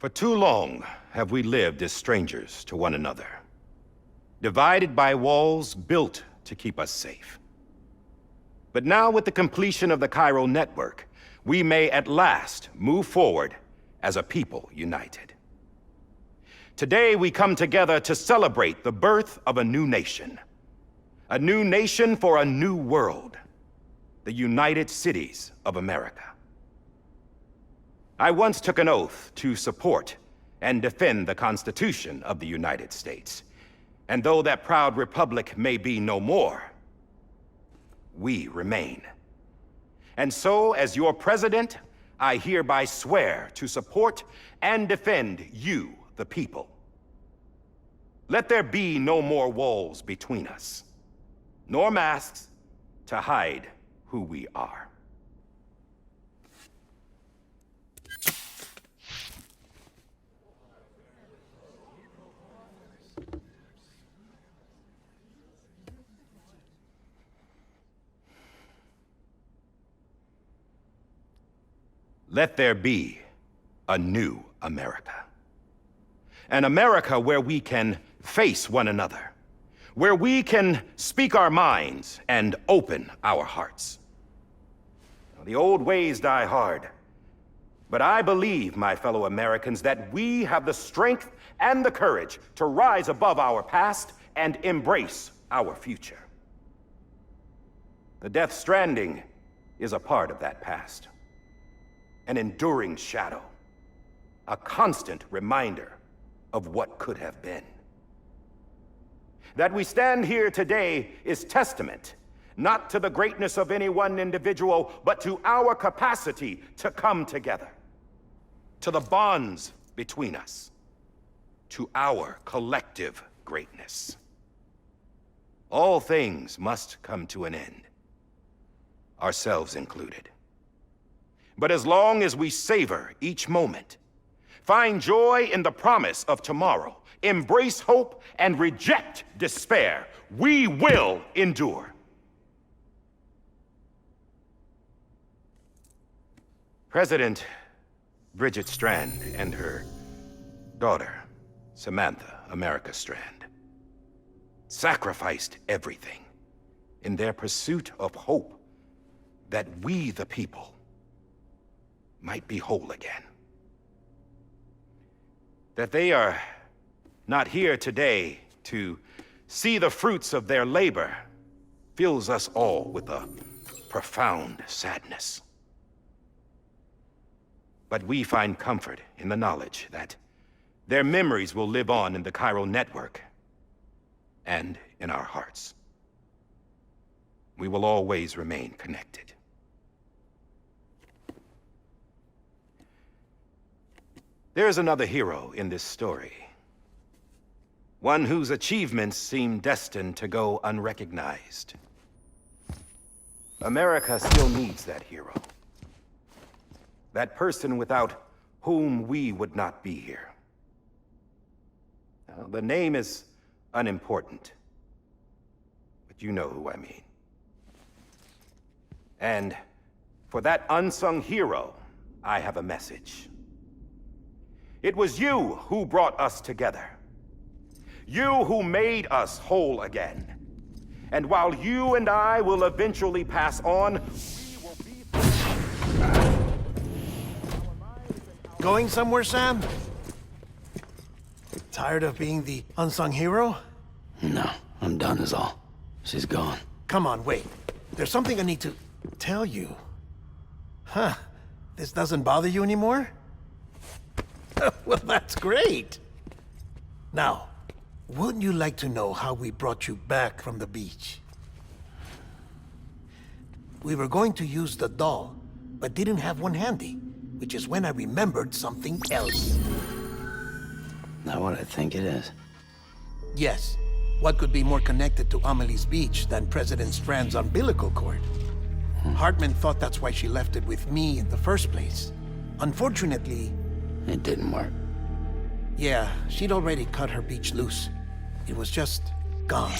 For too long have we lived as strangers to one another, divided by walls built to keep us safe. But now, with the completion of the Chiral Network, we may at last move forward as a people united. Today, we come together to celebrate the birth of a new nation. A new nation for a new world. The United Cities of America. I once took an oath to support and defend the Constitution of the United States. And though that proud republic may be no more, we remain. And so, as your president, I hereby swear to support and defend you, the people. Let there be no more walls between us, nor masks to hide who we are. Let there be a new America. An America where we can face one another, where we can speak our minds and open our hearts. The old ways die hard, but I believe, my fellow Americans, that we have the strength and the courage to rise above our past and embrace our future. The Death Stranding is a part of that past. An enduring shadow, a constant reminder of what could have been. That we stand here today is testament, not to the greatness of any one individual, but to our capacity to come together, to the bonds between us, to our collective greatness. All things must come to an end, ourselves included. But as long as we savor each moment, find joy in the promise of tomorrow, embrace hope, and reject despair, we will endure. President Bridget Strand and her daughter, Samantha America Strand, sacrificed everything in their pursuit of hope that we, the people, might be whole again. That they are not here today to see the fruits of their labor fills us all with a profound sadness. But we find comfort in the knowledge that their memories will live on in the Chiral Network and in our hearts. We will always remain connected. There's another hero in this story. One whose achievements seem destined to go unrecognized. America still needs that hero. That person without whom we would not be here. Now, the name is unimportant, but you know who I mean. And for that unsung hero, I have a message. It was you who brought us together. You who made us whole again. And while you and I will eventually pass on, we will be... Going somewhere, Sam? Tired of being the unsung hero? No, I'm done is all. She's gone. Come on, wait. There's something I need to tell you. Huh. This doesn't bother you anymore? Well, that's great. Now, wouldn't you like to know how we brought you back from the beach? We were going to use the doll, but didn't have one handy, which is when I remembered something else. Not what I think it is. Yes. What could be more connected to Amelie's beach than President Strand's umbilical cord? Hartman thought that's why she left it with me in the first place. Unfortunately... It didn't work. Yeah, she'd already cut her beach loose. It was just gone.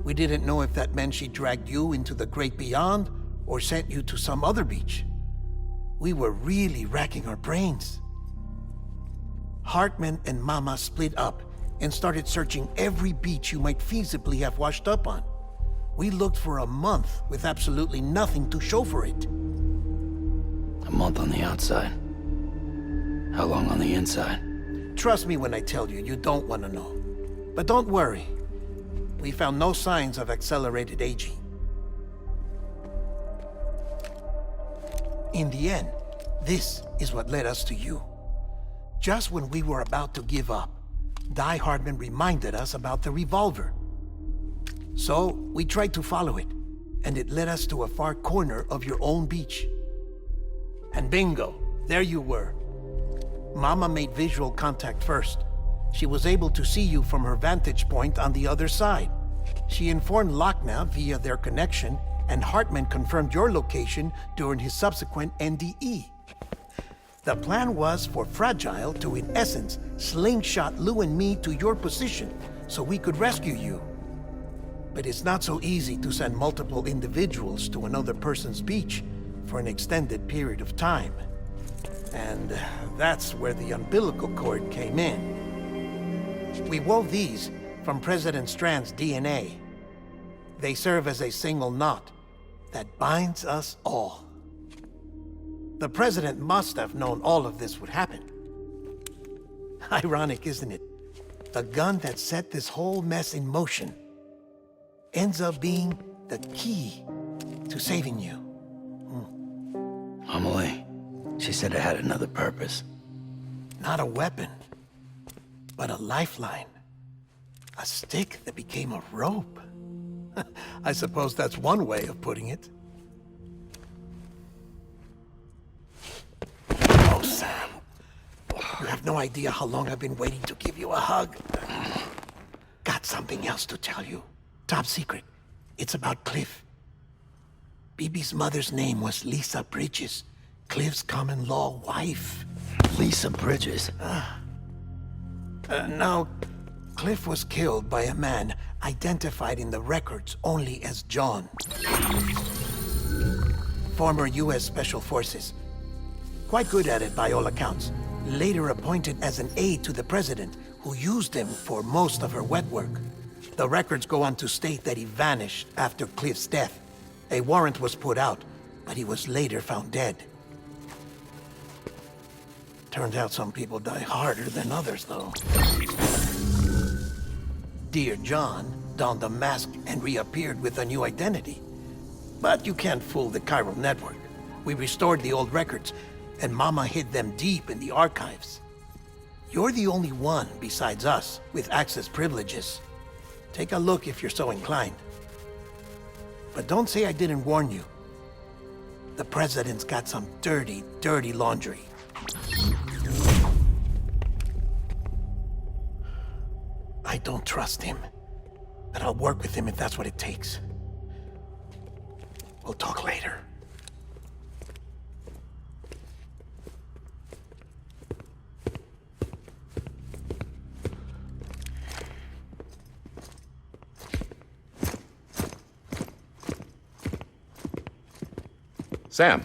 We didn't know if that meant she dragged you into the great beyond or sent you to some other beach. We were really racking our brains. Hartman and Mama split up and started searching every beach you might feasibly have washed up on. We looked for a month with absolutely nothing to show for it. A month on the outside. How long on the inside? Trust me when I tell you, you don't want to know. But don't worry. We found no signs of accelerated aging. In the end, this is what led us to you. Just when we were about to give up, Die Hartman reminded us about the revolver. So, we tried to follow it, and it led us to a far corner of your own beach. And bingo, there you were. Mama made visual contact first. She was able to see you from her vantage point on the other side. She informed Lochner via their connection, and Hartman confirmed your location during his subsequent NDE. The plan was for Fragile to, in essence, slingshot Lou and me to your position so we could rescue you. But it's not so easy to send multiple individuals to another person's beach for an extended period of time. And that's where the umbilical cord came in. We wove these from President Strand's DNA. They serve as a single knot that binds us all. The President must have known all of this would happen. Ironic, isn't it? The gun that set this whole mess in motion ends up being the key to saving you. Amelie, she said it had another purpose. Not a weapon, but a lifeline. A stick that became a rope. I suppose that's one way of putting it. Oh, Sam. You have no idea how long I've been waiting to give you a hug. Got something else to tell you. Top secret. It's about Cliff. Bibi's mother's name was Lisa Bridges, Cliff's common-law wife. Lisa Bridges? Now, Cliff was killed by a man identified in the records only as John. Former U.S. Special Forces. Quite good at it by all accounts. Later appointed as an aide to the president, who used him for most of her wet work. The records go on to state that he vanished after Cliff's death. A warrant was put out, but he was later found dead. Turned out some people die harder than others, though. Dear John donned a mask and reappeared with a new identity. But you can't fool the chiral network. We restored the old records, and Mama hid them deep in the archives. You're the only one besides us with access privileges. Take a look if you're so inclined. But don't say I didn't warn you. The President's got some dirty, dirty laundry. I don't trust him, but I'll work with him if that's what it takes. We'll talk later. Sam.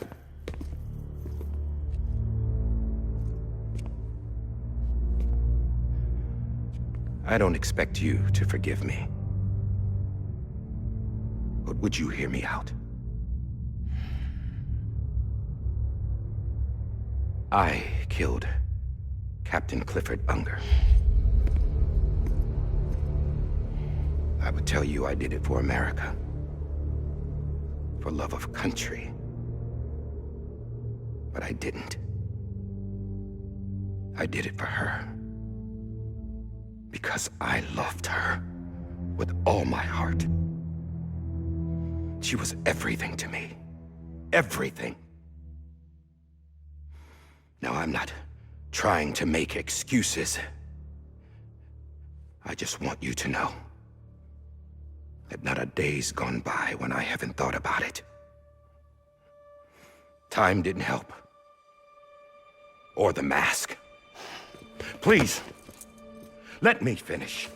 I don't expect you to forgive me. But would you hear me out? I killed Captain Clifford Unger. I would tell you I did it for America. For love of country. But I didn't. I did it for her. Because I loved her with all my heart. She was everything to me. Everything. Now, I'm not trying to make excuses. I just want you to know that not a day's gone by when I haven't thought about it. Time didn't help. Or the mask. Please, let me finish.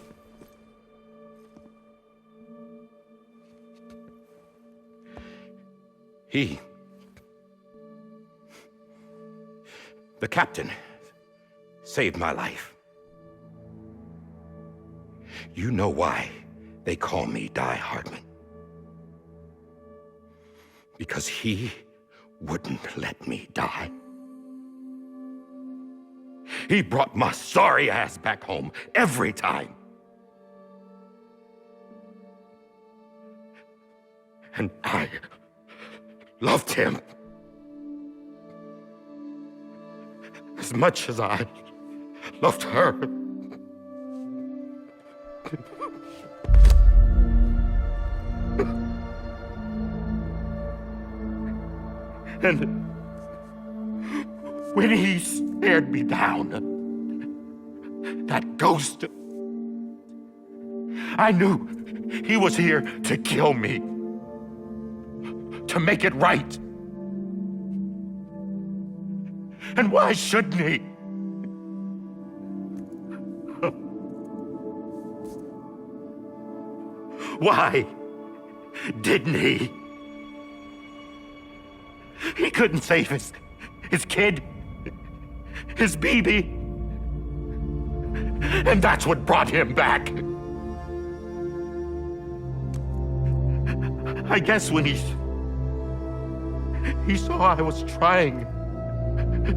The captain saved my life. You know why they call me Die Hardman. Because he wouldn't let me die. He brought my sorry ass back home every time. And I loved him as much as I loved her. And when he stared me down, that ghost, I knew he was here to kill me, to make it right. And why shouldn't he? Why didn't he? He couldn't save his kid, his baby. And that's what brought him back. I guess when he saw I was trying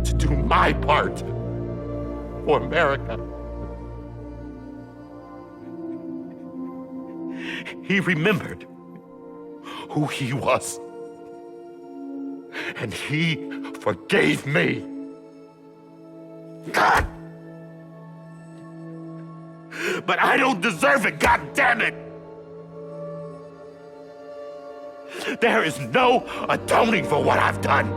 to do my part for America, he remembered who he was. And he forgave me. God! But I don't deserve it, God damn it! There is no atoning for what I've done.